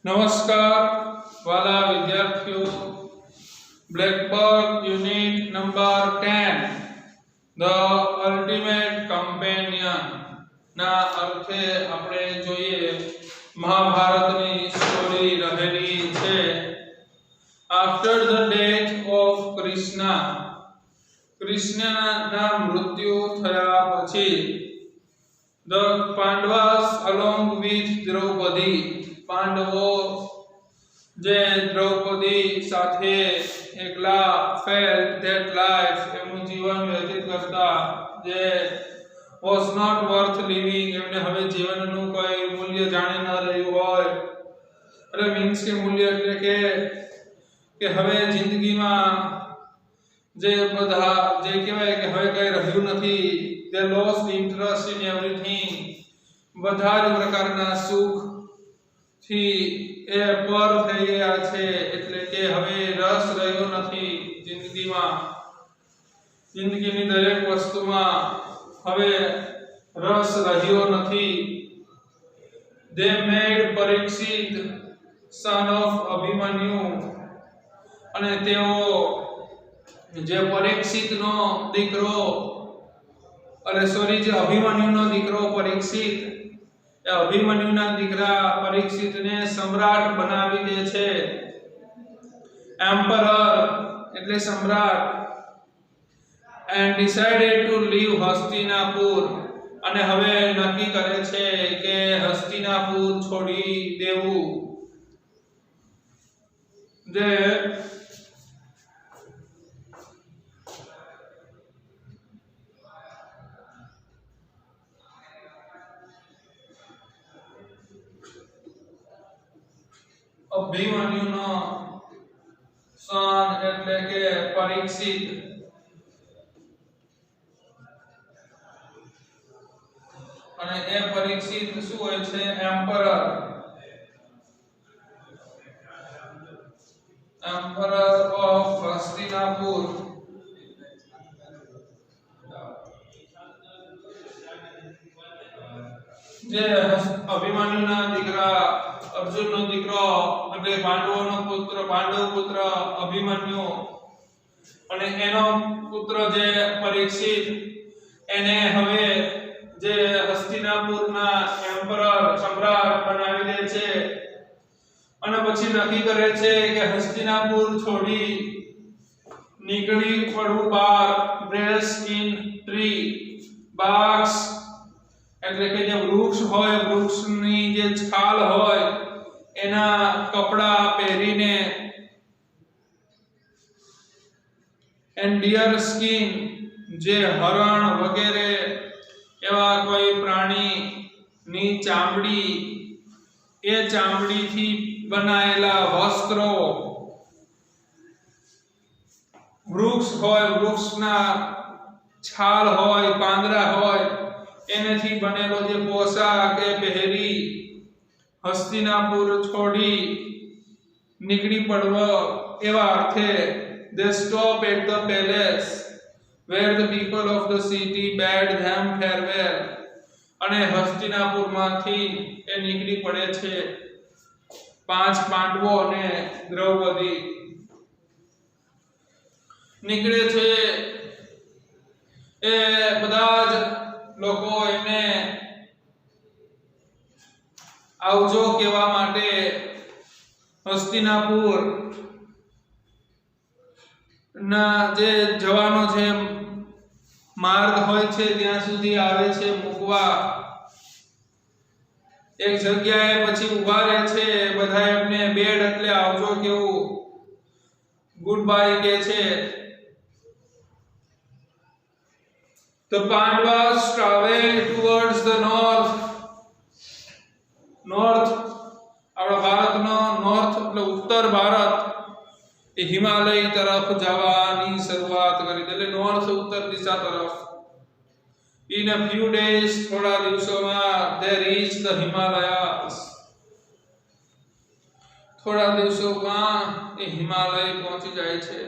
નમસ્કાર વાલા વિદ્યાર્થીઓ, blackboard unit number 10 the ultimate companion ના અર્થે આપણે જોઈએ મહાભારતની સ્ટોરી રહેલી છે. આફ્ટર ધ ડેથ ઓફ કૃષ્ણના મૃત્યુ થયા પછી the Pandavas along with Draupadi, પાંડવો જે દ્રૌપદી સાથે એકલા ફેલ્ટ ધેટ લાઈફ, એમનું જીવન વ્યતીત કરતા, જે વોઝ નોટ વર્થ લિવિંગ, એમને હવે જીવનનું કોઈ મૂલ્ય જાણી ન રહ્યું હોય. એટલે મીન્સ કે મૂલ્ય એટલે કે હવે જિંદગીમાં જે બધા જે કહેવાય કે હવે કઈ રહ્યું નથી. they lost interest in everything, બધા જ પ્રકારના સુખ થી એ પર થઈ ગયા છે. એટલે કે હવે રસ રહ્યો નથી જિંદગીમાં, જિંદગીની દરેક વસ્તુમાં હવે રસ રહ્યો નથી. they made Parikshit son of Abhimanyu, અને તેઓ જે પરીક્ષિતનો દીકરો જે અભિમન્યુનો દીકરો પરીક્ષિત, એ અભિમન્યુના દીકરા પરીક્ષિતને સમ્રાટ બનાવી દે છે. એમ્પરર એટલે સમ્રાટ. And decided to leave Hastinapur, અને હવે નક્કી કરે છે કે હસ્તિનાપુર છોડી દેવું. જે અભિમન્યુનો સન એટલે કે પરીક્ષિત, અને એ પરીક્ષિત શું હોય છે? એમ્પરર. Emperor of Hastinapur. જે અભિમન્યુના દીકરા અર્જુનનો દીકરો એટલે પાંડવોનો પુત્ર, પાંડવ પુત્ર અભિમન્યુ, અને એનો પુત્ર જે પરીક્ષિત, એને હવે જે હસ્તિનાપુરના એમ્પરર સમ્રાટ બનાવી દે છે. અને પછી નક્કી કરે છે કે હસ્તિનાપુર છોડી નીકળી પડવું બહાર. બ્રેસ ઇન ટ્રી, બાક્સ એટલે કે જે વૃક્ષ હોય, વૃક્ષની જે છાલ હોય એના કપડા પહેરીને, એન્ડ ડિયર સ્કિન, જે હરણ વગેરે એવા કોઈ પ્રાણીની ચામડી, એ ચામડીથી બનાયેલા વસ્ત્રો. વૃક્ષ હોય, વૃક્ષના છાલ હોય, પાંદડા હોય, એનેથી બનેલો જે પોશાક એ પહેરી હસ્તિનાપુર છોડી નીકળી પડવો, એવા અર્થે they stop at the palace where the people of the city bade them farewell. અને હસ્તિનાપુરમાંથી એ નીકળી પડે છે 5 પાંડવો અને દ્રૌપદી નીકળે છે. એ બધા જ લોકો એને આવજો કહેવા માટે હસ્તિનાપુર ના જે જવાનો જે માર્ગ હોય છે ત્યાં સુધી આવે છે મૂકવા. એક જગ્યાએ પછી ઊભા રહે છે, બધા એમને બેડ એટલે આવજો કેવું ગુડ બાય કહે છે. The Pandavas traveled towards the north. આપણા ભારતનો નોર્થ એટલે ઉત્તર ભારત, એ હિમાલય તરફ જવાની શરૂઆત કરી. એટલે નોર્થ ઉત્તર દિશા તરફ. In a few days, થોડા દિવસોમાં they reached the Himalayas. થોડા દિવસોમાં એ હિમાલય પહોંચી જાય છે.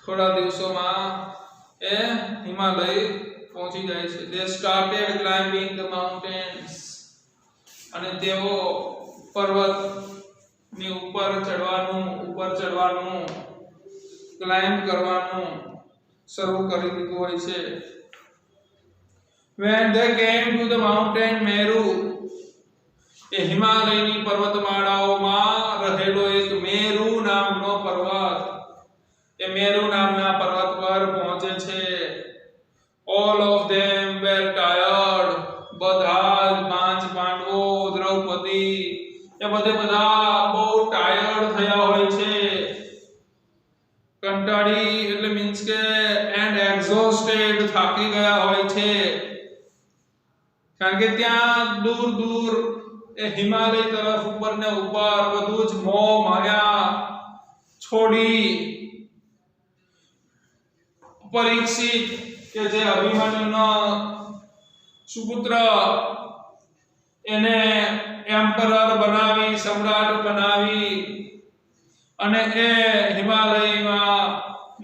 થોડા દિવસોમાં એ હિમાલય પહોંચી જાય છે. They started climbing the mountains. અને તેઓ પર્વતની ઉપર ચડવાનું ક્લાઇમ્બ કરવાનું શરૂ કરી દીધું હોય છે. When they came to the mountain Meru, એ હિમાલયની પર્વતમાળાઓમાં રહેલો એક મેરુ નામનો પર્વત, એ મેરુ નામના પર્વત પર પહોંચે છે. All of them were tired. બધા જ 5 પાંડવો, દ્રૌપદી, એ બધા બહુ ટાયર્ડ થયા હોય છે. કંટાળી એટલે મીન્સ કે એન્ડ એક્ઝોસ્ટેડ, થાકી ગયા હોય છે. કારણ કે ત્યાં દૂર દૂર એ હિમાલય તરફ ઉપર ને ઉપર બધું જ મોહ માયા છોડી પરીક્ષિત કે જે અભિમન્યુનો સુપુત્ર, એને એમ્પરર બનાવી, સમ્રાટ બનાવી અને એ હિમાલયમાં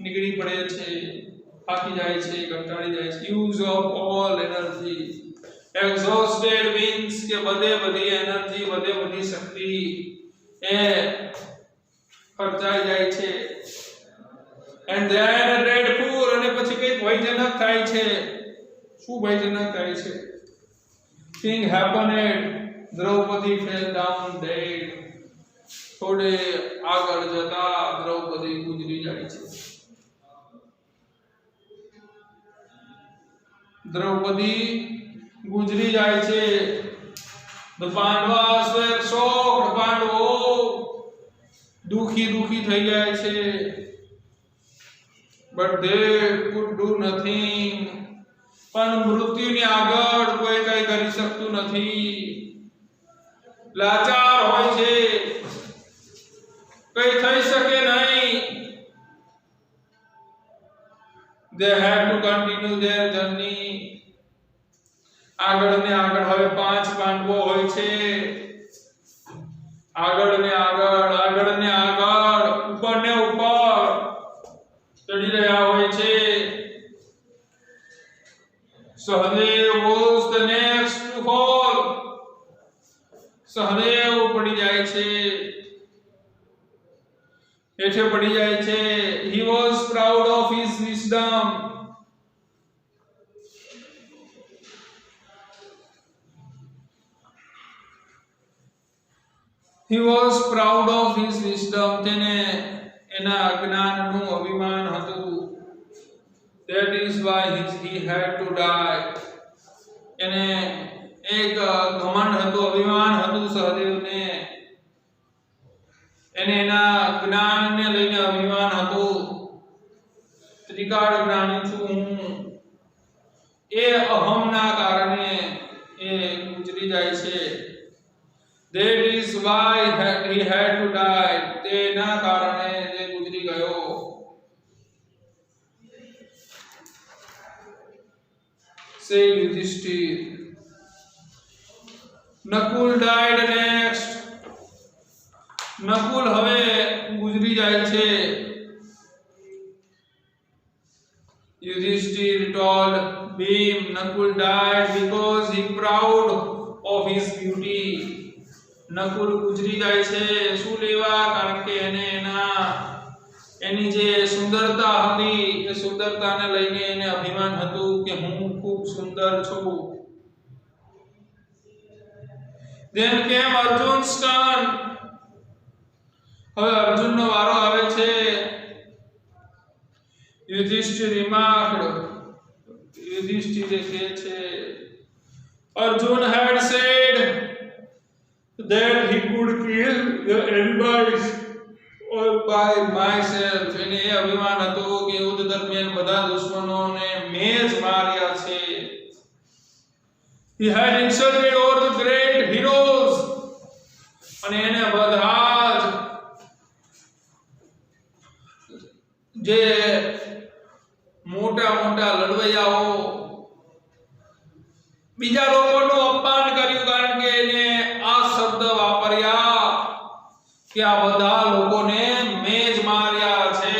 નીકળી પડે છે. થાકી જાય છે, કંટાળી જાય છે. Use of all energy. exhausted means કે બધી એનર્જી, બધી શક્તિ એ ખર્ચાઈ જાય છે. and then dreadful, અને પછી કઈક ભયજનક થાય છે. શું ભયજનક થાય છે? thing happened, Draupadi fell down dead. થોડે આગળ જતા દ્રૌપદી ગુજરી જાય છે. દ્રૌપદી ગુજરી જાય છે. The Pandavas were shocked. પાંડવો દુખી થઈ જાય છે. But they could do nothing. પણ મૃત્યુની આગળ કોઈ કઈ કરી શકતું નથી. લાચાર હોય છે, કઈ થઈ શકે નહીં. They had to continue their journey. આગળ ને આગળ હવે 5 પાંડવો હોય છે. આગળ ને આગળ ઉપર ને ઉપર ચડી રહ્યા હોય છે. Sahadev was the next to fall. Sahadev પડી જાય છે, હેઠે પડી જાય છે. He was proud of his wisdom. He was proud of his wisdom. તેને એના જ્ઞાનનું અભિમાન હતું. That is why he had to die. એને એક ઘમંડ હતું, અભિમાન હતું સહદેવને. એને એના જ્ઞાનને લઈને અભિમાન હતું. ત્રિકાળ જ્ઞાની છું હું. એ અહમના કારણે એ ગુજરી જાય છે. That is why he had to die. તેના કારણે એ ગુજરી ગયો. Say Yudhishthir. Nakul died next. Nakul હવે ગુજરી જાય છે. Yudhishthir told Bhim, Nakul died because he proud of his beauty. Nakul ગુજરી જાય છે શું લેવા? કારણ કે એની જે સુંદરતા હતી, એ સુંદરતાને લઈને એને અભિમાન હતું કે હું ખૂબ સુંદર છું. Then came Arjun's turn. હવે અર્જુનનો વારો આવે છે. યુધિષ્ઠિર યુધિષ્ઠિરે કહે છે, Arjun had said that he could kill the enemies all by myself. એને એ અભિમાન હતું કે યુદ્ધ દરમિયાન બધા દુશ્મનોને મેં જ માર્યા છે. He had insulted all the great heroes. અને એને બધા જે મોટા લડવૈયાઓ બીજા લોકોનું અપમાન કર્યું. કારણ કે એને આ શબ્દ વાપર્યા કે આ બધા લોકોને મેં જ માર્યા છે.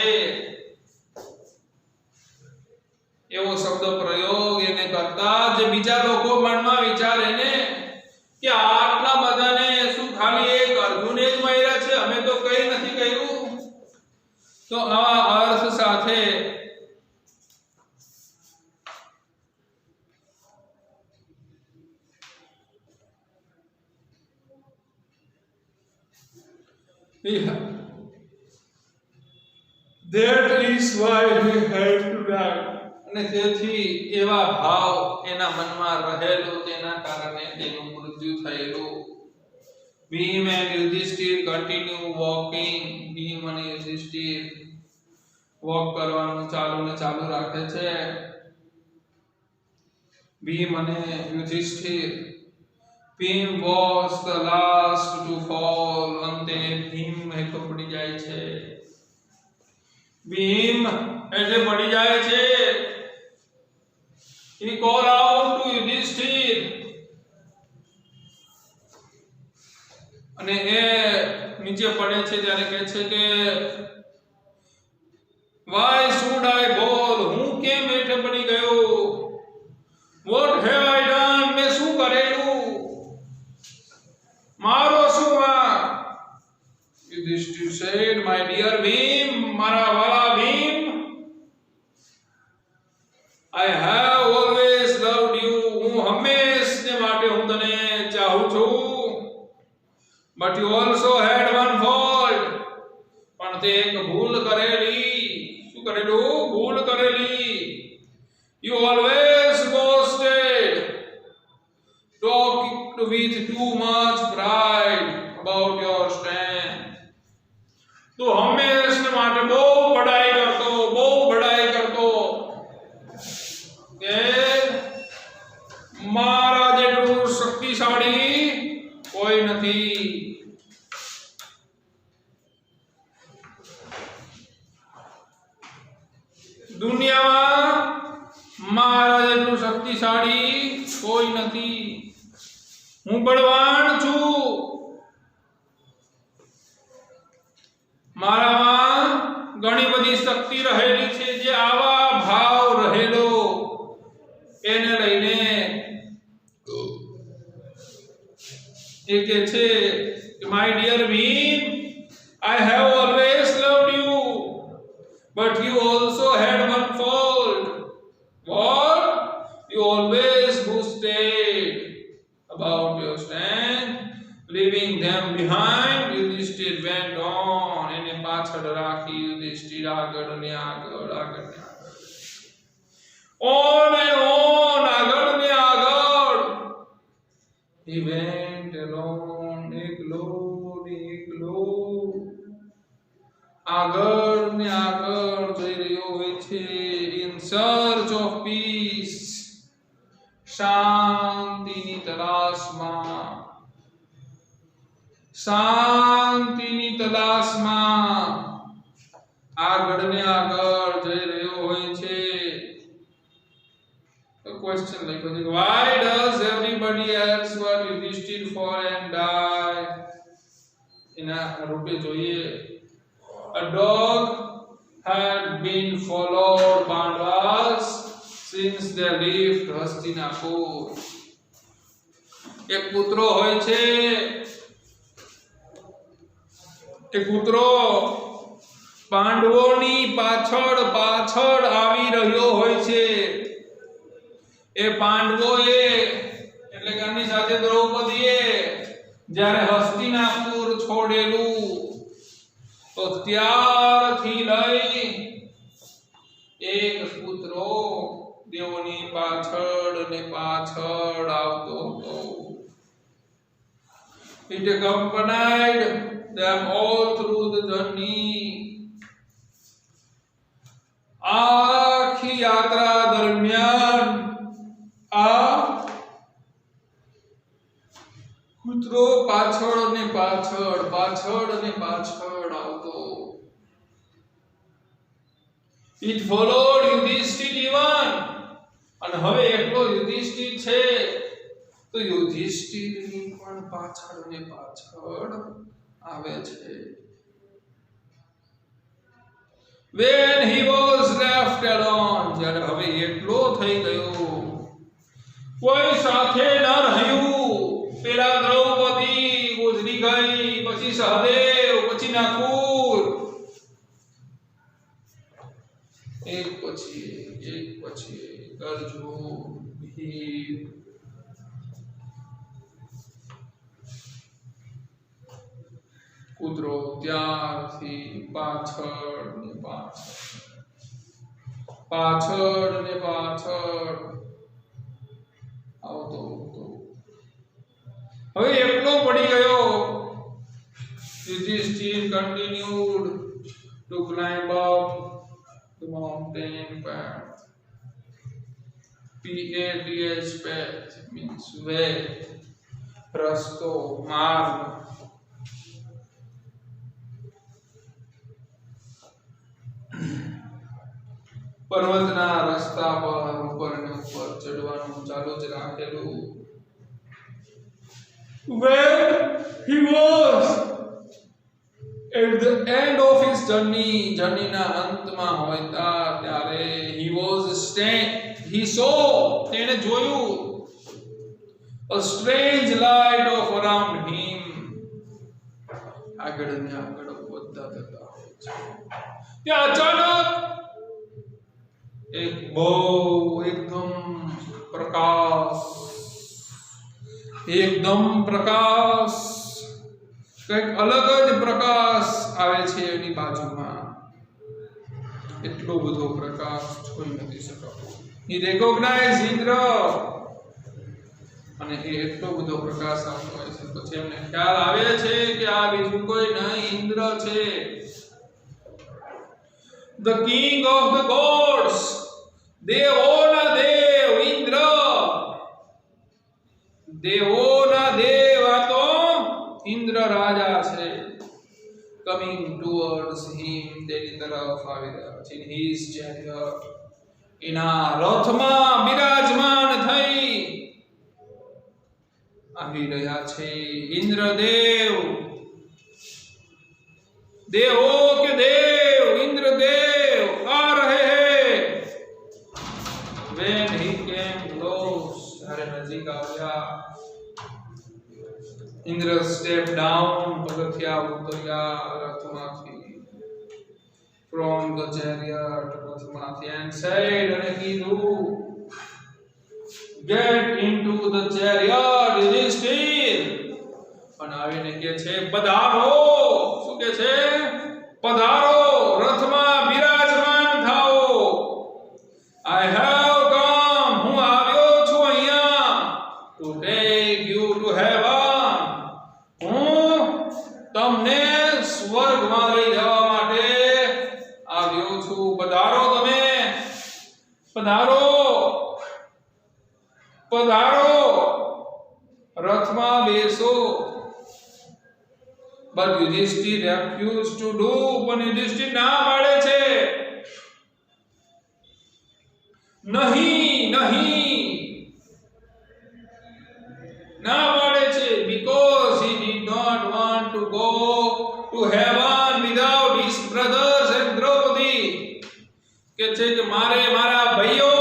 એવો શબ્દ પ્રયોગ એને કરતા જે બીજા લોકો મનમાં વિચારે ને કે આટલા That is why he had to die. અને તેથી એવા ભાવ એના મનમાં રહેલો તેના કારણે તેનું મૃત્યુ થયેલું. Bhim and Yudhishthir continue walking. Bhim અને યુધિષ્ઠિર વોક કરવાનું ચાલુ રાખે છે. ભીમ અને Yudhishthir. Bhim was the last to fall. અંતે ભીમ હેઠો પડી જાય છે. ભીમ હેઠે પડી જાય છે. he call out to Yudhishthir. અને એ નીચે પડે છે ત્યારે કહે છે કે why should I fall? હું કેમ હેઠે પડી ગયો? what have I done? મેં શું કરેલું? મારો શું આ? Yudhishthir said, my dear Bhim, મારા વાલા Bhim, I have always loved you. હું હંમેશને માટે હું તને ચાહું છું. but you also had one fault. પણ તે એક ભૂલ કરેલી. શું કરેલું? ભૂલ કરેલી. you always boasted, talked with too much pride about your strength. તું હંમેશને માટે બહુ બડાઈ કરતો કે મારા જેટલું શક્તિશાળી કોઈ નથી. દુનિયામાં મારા જેટલું શક્તિશાળી કોઈ નથી. હું બળવાન છું. મારામાં ઘણી બધી શક્તિ રહેલી છે. જે આવા ભાવ રહેલો એને લઈને એ કહે છે my dear Bhim, I have always loved you, but you also had one fault. What? You always boasted about your strength, leaving them behind. Yudhishthir went on. એને પાછળ રાખી યુધિષ્ઠિર આગળ ને આગળ. on and on, આગળ ને આગળ. he went alone, એકલો. આગળ ને આગળ જઈ રહ્યો હોય છે. in search of peace, શાંતિની તલાશમાં આગળ ને આગળ જઈ રહ્યો હોય છે. ક્વેશ્ચન લખ્યો છે, why does everybody else but Yudhishthir fall and die? એના રૂપે જોઈએ. A dog had been followed Pandavas since they left Hastinapur. એક કૂતરો હોય છે. એ કૂતરો પાંડવોની પાછળ આવી રહ્યો હોય છે. એ પાંડવોએ એટલે કે આની સાથે દ્રૌપદીએ જ્યારે હસ્તિનાપુર છોડેલું તો ત્યારથી લઈ એક કૂતરો દેવોની પાછળ આવતો હતો. It accompanied them all through the journey. આખી યાત્રા દરમિયાન આ કૂતરો પાછળ આવતો. It followed Yudhishthir even. અને હવે એકલો યુધિષ્ઠિર છે તો યુધિષ્ઠિરની પણ પાછળ આવે છે. When he was left alone, જ્યારે હવે એકલો થઈ ગયો, કોઈ સાથે ન રહ્યું. પેલા દ્રૌપદી ગુજરી ગઈ, પછી સહદેવ, પછી નકુલ, એક પછી અર્જુન, ભીમ. ઉતરો ત્યારથી પાછળ ને પાછળ આવતો હવે એકલો પડી ગયો. Yudhishthir continued to climb up the mountain path. Path path means way, rasto, marg. પર્વતના રસ્તા પર ઉપર ને ઉપર ચડવાનું ચાલુ જ રાખેલું. When he was at the end of his journey ના અંતમાં હોતા ત્યારે he saw તેને જોયું a strange light of around him. આગળ ને આગળ વધતા જતા હોય છે ત્યાં અચાનક એક બહુ એકદમ પ્રકાશ કંઈક અલગ જ પ્રકાશ આવે છે એની બાજુમાં. એટલો બધો પ્રકાશ જોઈ નથી શકાતો. He recognized Indra અને એ એટલો બધો પ્રકાશ આવતો હોય છે પછી એમને ખ્યાલ આવે છે કે આ બીજું કોઈ નહીં, ઇન્દ્ર છે. The king of the gods, દેવોના દેવ ઇન્દ્ર. દેવોના દેવ આ તો ઇન્દ્ર રાજા છે. Coming towards him તેની તરફ આવી રહ્યા છે. In his chariot એના રથમાં બિરાજમાન થઈ આવી રહ્યા છે ઇન્દ્રદેવ. દેવો કે દેવ ઇન્દ્રદેવ આ રહે હૈ. When he came close, જ્યારે નજીક આવ્યા, Indra stepped down, પગથિયા ઉતર્યા રથમાંથી, from the chariot, રથમાંથી, and said, અને કીધું, get into the chariot, Yudhishthir. અને આવીને કહે છે પધારો. શું કહે છે? પધારો, રથમાં બિરાજમાન થાઓ. I have come, હું આવ્યો છું અહીંયા, to take you to heaven. હું તમને સ્વર્ગમાં લઈ જવા માટે આવ્યો છું. પધારો, તમે પધારો, પધારો, રથમાં બેસો. But Yudhishthir refused to do. પણ યુધિષ્ઠિર ના પાડે છે. નહીં ના પાડે છે. Because he did not want to go to heaven without his brothers and Draupadi. કે છે કે મારા ભાઈઓ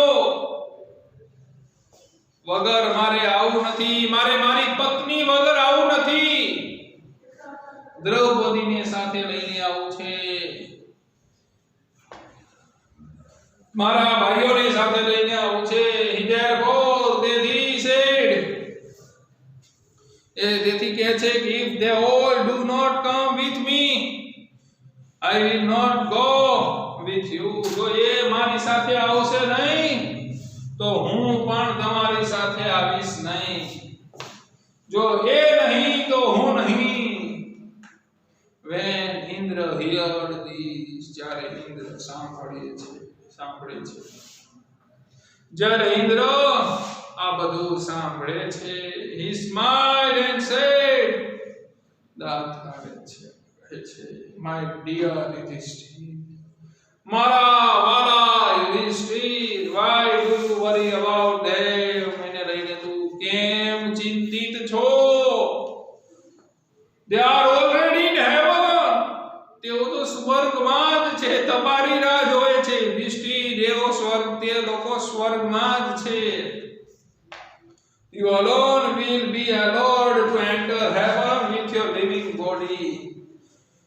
વગર મારે આવું નથી, મારી પત્ની વગર આવું નથી, દ્રૌપદીને સાથે લઈને આવું છે, મારા ભાઈઓને સાથે લઈને આવું છે. Therefore they said, તેથી કહે છે કે if they all do not come with me, I will not go with you. જો એ મારી સાથે આવશે નહીં તો હું પણ તમારી સાથે આવીશ નહીં. જો એ નહીં તો હું નહીં. When Indra heard this, જ્યારે ઇન્દ્ર સાંભળે છે, જ્યારે ઇન્દ્ર આ બધું સાંભળે છે, he smiled and said, દાંત કાઢે છે, કહે છે, my dear Yudhishthir, મારા વાલા Yudhishthir, why do you worry about them? એને લઈને તું કેમ ચિંતિત છો? They are already in heaven. તેઓ તો સ્વર્ગમાં જ છે, તમારી રાહ જોવે છે. યુધિષ્ઠિર, તે લોકો સ્વર્ગમાં જ છે. You alone will be allowed to enter heaven with your living body.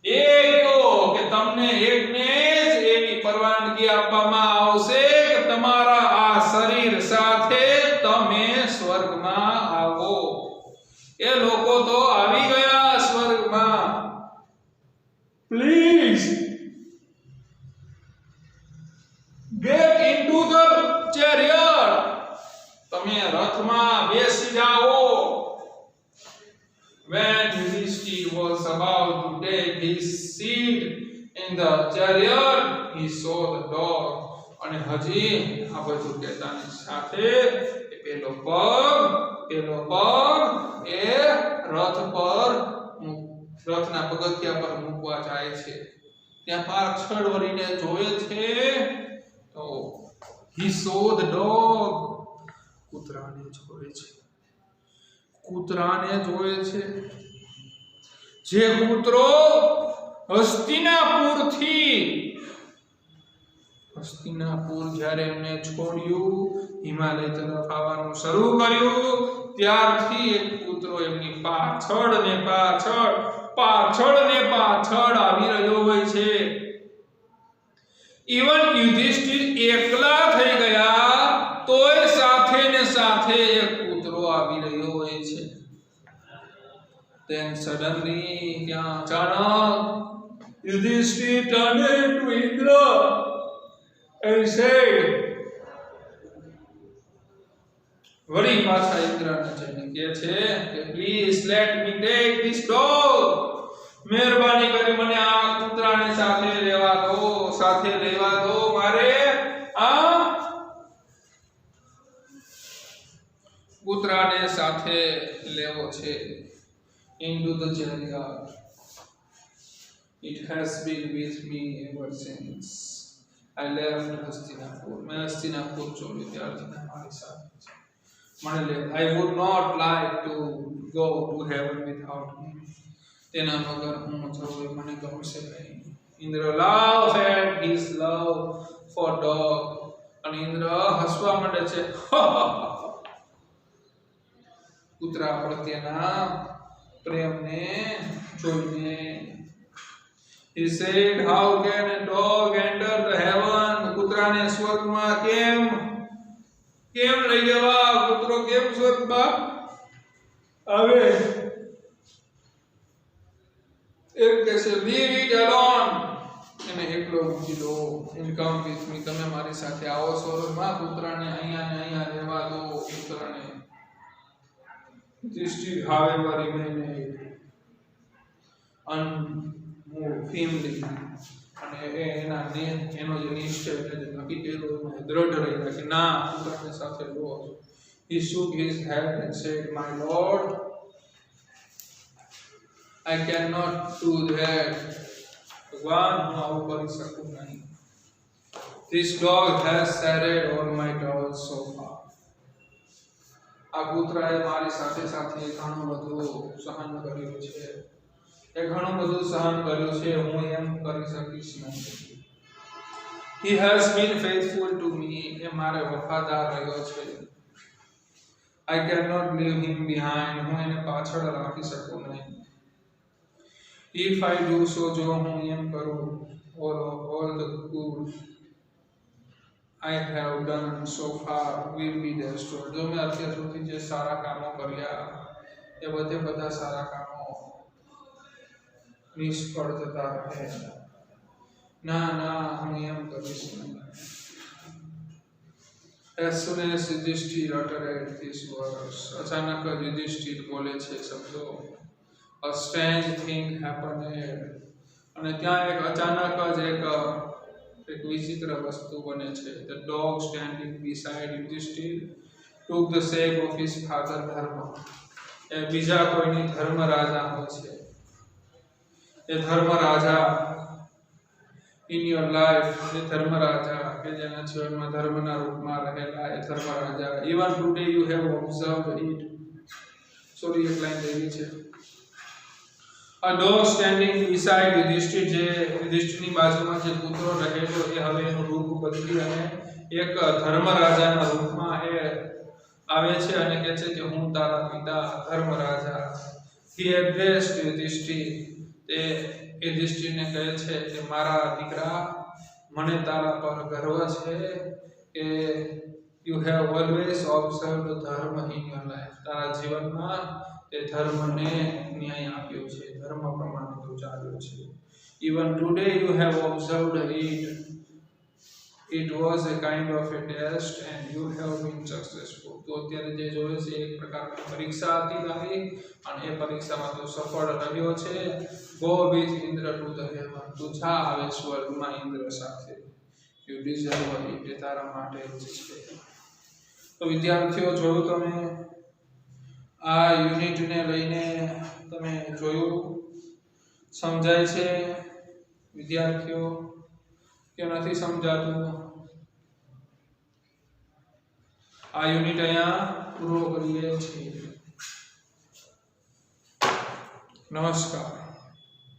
એ કહો કે તમને એકને જ એવી પરવાનગી આપવામાં આવશે કે તમારા આ શરીર સાથે તમે સ્વર્ગમાં આવો. એ લોકો તો આવી ગયા સ્વર્ગમાં. બેસી જાઓ. When Yudhishthir was about to take his seat in the chariot, he saw the dog. અને હજી આ બધું કહેતાની સાથે પેલો પગ એ રથ પર રથના પગથિયા પર મૂકવા જાય છે. ત્યાં પાછળ વળીને જોવે છે તો he saw the dog. કૂતરાને જોવે છે. જે કૂતરો હસ્તિનાપુર જ્યારે એમને છોડ્યું, હિમાલય તરફ આવવાનું શરૂ કર્યું, ત્યારથી એક કૂતરો એમની પાછળ આવી રહ્યો હોય છે. ઇવન યુધિષ્ઠિર એકલા થઈ ગયા તોય સાથે ને સાથે એક કૂતરો આવી રહ્યો હોય છે. Then suddenly ત્યાં અચાનક Yudhishthir turned to Indra and said, વળી પાછા ઇન્દ્રને જઈને કહે છે કે please let me take this dog. મહેરબાની કરી મને આ કૂતરાને સાથે લેવા દો. મારે આ કૂતરાને સાથે લેવો છે. Into the chariot. It has been with me ever since I left Hastinapur. मैं हस्तिनापुर छोड़ी ત્યારથી મારી સાથે છે. I would not like to go to heaven without him. તેના વગર હું જવું મને ગમશે નહીં. Indra laughed at his love for dog. અને ઇન્દ્ર હસવા માંડે છે કૂતરા પ્રત્યેના પ્રેમને જોઈને. He said, how can a dog enter the heaven? કૂતરાને સ્વર્ગમાં કેમ લઈ જવા? કૂતરો કેમ સ્વર્ગમાં આવે? એક કહેશે leave it alone. એને એકલો મૂકી દો. come with me. તમે મારી સાથે આવો સ્વર્ગમાં. કૂતરાને અહીંયા રહેવા દો. કૂતરાને Yudhishthir, however, remained unmovingly. અને એનો જે નિશ્ચય નક્કી કર્યો એમાં દ્રઢ રહ્યા કે ના, કૂતરાને સાથે લો. He shook his head and said, my lord, I cannot do that. ભગવાન, હું આવું કરી શકું નહીં. This dog has shattered all my doubts so far. આ કૂતરાએ મારી સાથે ઘણું બધું સહન કર્યું છે. હું એમ કરી શકીશ નહીં. He has been faithful to me. એ મારે વફાદાર રહ્યો છે. I cannot leave him behind. હું એને પાછળ રાખી શકું નહીં. If I do so, જો હું એમ કરું, all the good I have done so far will be destroyed. જો મેં અત્યાર સુધી જે સારા કામો કર્યા એ બધા સારા કામો નિષ્ફળ જતા રહે. ના, હું એમ કરીશ નહીં. As soon as Yudhishthir uttered these words, અચાનક યુધિષ્ઠિર બોલે છે શબ્દો. A strange thing happened. અને ત્યાં અચાનક જ એક વિચિત્ર વસ્તુ બને છે. The dog standing beside Yudhishthir took the shape of his father Dharma. એ બીજા કોઈની ધર્મરાજા હોય છે. એ ધર્મરાજા in your life, એ ધર્મરાજા કે જેના જીવનમાં ધર્મના રૂપમાં રહેલા એ Dharmaraja. Even today you have observed it. Sorry, એક લાઈન રહી છે. A dog standing beside Yudhishthir, જે યુધિષ્ઠિરની બાજુમાં જે કૂતરો રહેલો એ હવે એનું રૂપ બદલી અને એક ધર્મરાજાના રૂપમાં એ આવે છે અને કહે છે કે હું તારા પિતા ધર્મરાજા. He addressed Yudhishthir. તે યુધિષ્ઠિરને કહે છે કે મારા દીકરા, મને તારા પર ગર્વ છે કે you have always observed dharma in your life. તારા જીવનમાં તે ધર્મને ન્યાય આપ્યો છે, ધર્મ પ્રમાણે તું ચાલ્યો છે. Even today you have observed it It was a kind of a test and you have been successful. તો અત્યારે જે જોવે છે એક પ્રકારની પરીક્ષા હતી તારી અને એ પરીક્ષામાં તું સફળ રહ્યો છે. Go with Indra to the heaven. તું જા આવે સ્વર્ગમાં ઇન્દ્ર સાથે. You deserve it. એ તારા માટે જ છે. તો વિદ્યાર્થીઓ જોયું તમે આ યુનિટને લઈને તમે જોયું સમજાય છે વિદ્યાર્થીઓ કે નથી સમજાતું? આ યુનિટ અહીંયા પૂરો કરીએ છીએ. નમસ્કાર.